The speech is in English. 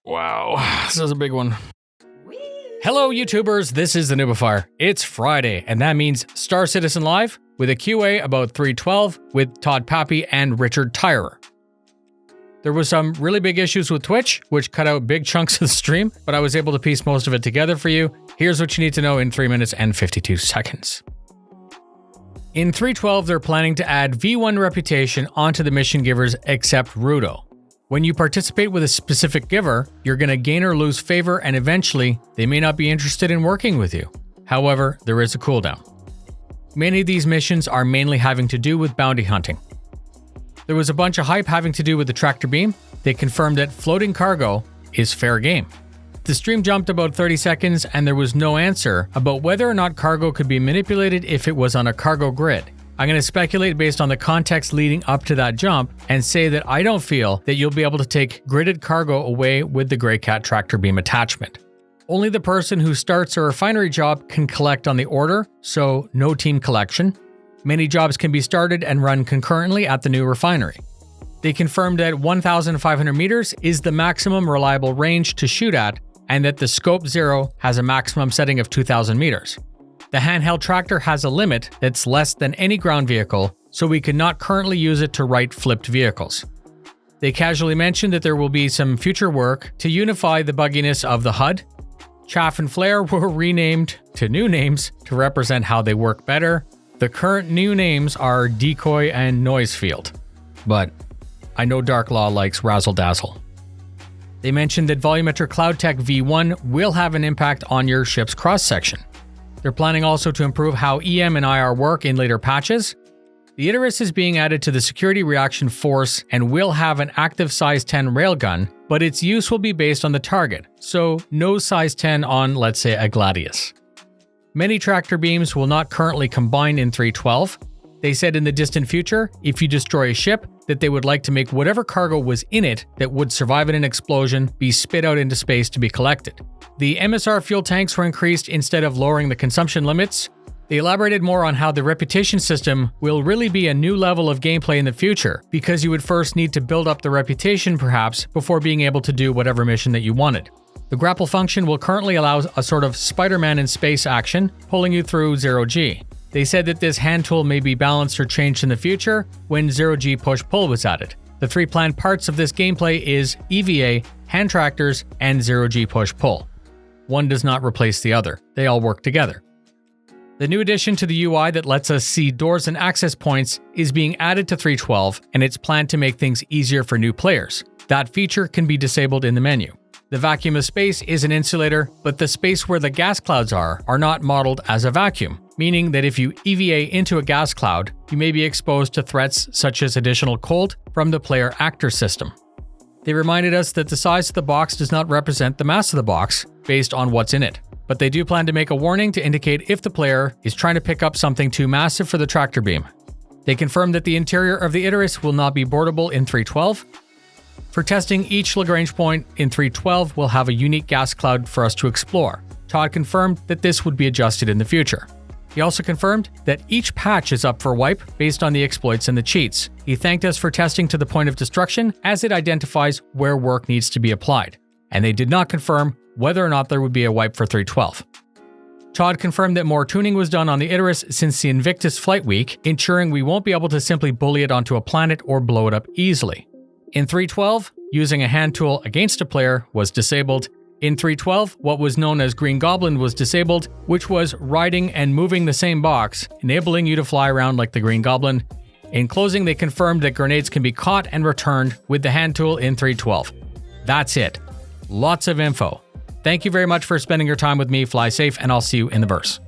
Wow, this is a big one. Hello, YouTubers. This is the noobifier. It's Friday, and that means Star Citizen Live with a QA about 3.12 with Todd Pappy and Richard Tyrer. There was some really big issues with Twitch, which cut out big chunks of the stream, but I was able to piece most of it together for you. Here's what you need to know in 3 minutes and 52 seconds. In 3.12, they're planning to add V1 reputation onto the mission givers except Rudo. When you participate with a specific giver, you're going to gain or lose favor, and eventually, they may not be interested in working with you. However, there is a cooldown. Many of these missions are mainly having to do with bounty hunting. There was a bunch of hype having to do with the tractor beam. They confirmed that floating cargo is fair game. The stream jumped about 30 seconds and there was no answer about whether or not cargo could be manipulated if it was on a cargo grid. I'm going to speculate based on the context leading up to that jump and say that I don't feel that you'll be able to take gridded cargo away with the Grey Cat tractor beam attachment. Only the person who starts a refinery job can collect on the order, so no team collection. Many jobs can be started and run concurrently at the new refinery. They confirmed that 1,500 meters is the maximum reliable range to shoot at, and that the Scope 0 has a maximum setting of 2,000 meters. The handheld tractor has a limit that's less than any ground vehicle, so we could not currently use it to right flipped vehicles. They casually mentioned that there will be some future work to unify the bugginess of the HUD. Chaff and Flare were renamed to new names to represent how they work better. The current new names are Decoy and Noise Field, but I know Dark Law likes Razzle Dazzle. They mentioned that Volumetric Cloud Tech V1 will have an impact on your ship's cross-section. They're planning also to improve how EM and IR work in later patches. The Icarus is being added to the Security Reaction Force and will have an active size 10 railgun, but its use will be based on the target, so no size 10 on, let's say, a Gladius. Many tractor beams will not currently combine in 3.12. They said in the distant future, if you destroy a ship, that they would like to make whatever cargo was in it that would survive in an explosion be spit out into space to be collected. The MSR fuel tanks were increased instead of lowering the consumption limits. They elaborated more on how the reputation system will really be a new level of gameplay in the future, because you would first need to build up the reputation perhaps before being able to do whatever mission that you wanted. The grapple function will currently allow a sort of Spider-Man in space action, pulling you through 0G. They said that this hand tool may be balanced or changed in the future when 0G push-pull was added. The three planned parts of this gameplay is EVA, hand tractors, and 0G push-pull. One does not replace the other. They all work together. The new addition to the UI that lets us see doors and access points is being added to 3.12, and it's planned to make things easier for new players. That feature can be disabled in the menu. The vacuum of space is an insulator, but the space where the gas clouds are not modeled as a vacuum, meaning that if you EVA into a gas cloud, you may be exposed to threats such as additional cold from the player actor system. They reminded us that the size of the box does not represent the mass of the box based on what's in it, but they do plan to make a warning to indicate if the player is trying to pick up something too massive for the tractor beam. They confirmed that the interior of the Icarus will not be boardable in 3.12. For testing, each Lagrange point in 3.12 will have a unique gas cloud for us to explore. Todd confirmed that this would be adjusted in the future. He also confirmed that each patch is up for wipe based on the exploits and the cheats. He thanked us for testing to the point of destruction as it identifies where work needs to be applied. And they did not confirm whether or not there would be a wipe for 3.12. Todd confirmed that more tuning was done on the Icarus since the Invictus Flight Week, ensuring we won't be able to simply bully it onto a planet or blow it up easily. In 3.12, using a hand tool against a player was disabled. In 3.12, what was known as Green Goblin was disabled, which was riding and moving the same box, enabling you to fly around like the Green Goblin. In closing, they confirmed that grenades can be caught and returned with the hand tool in 3.12. That's it. Lots of info. Thank you very much for spending your time with me. Fly safe, and I'll see you in the verse.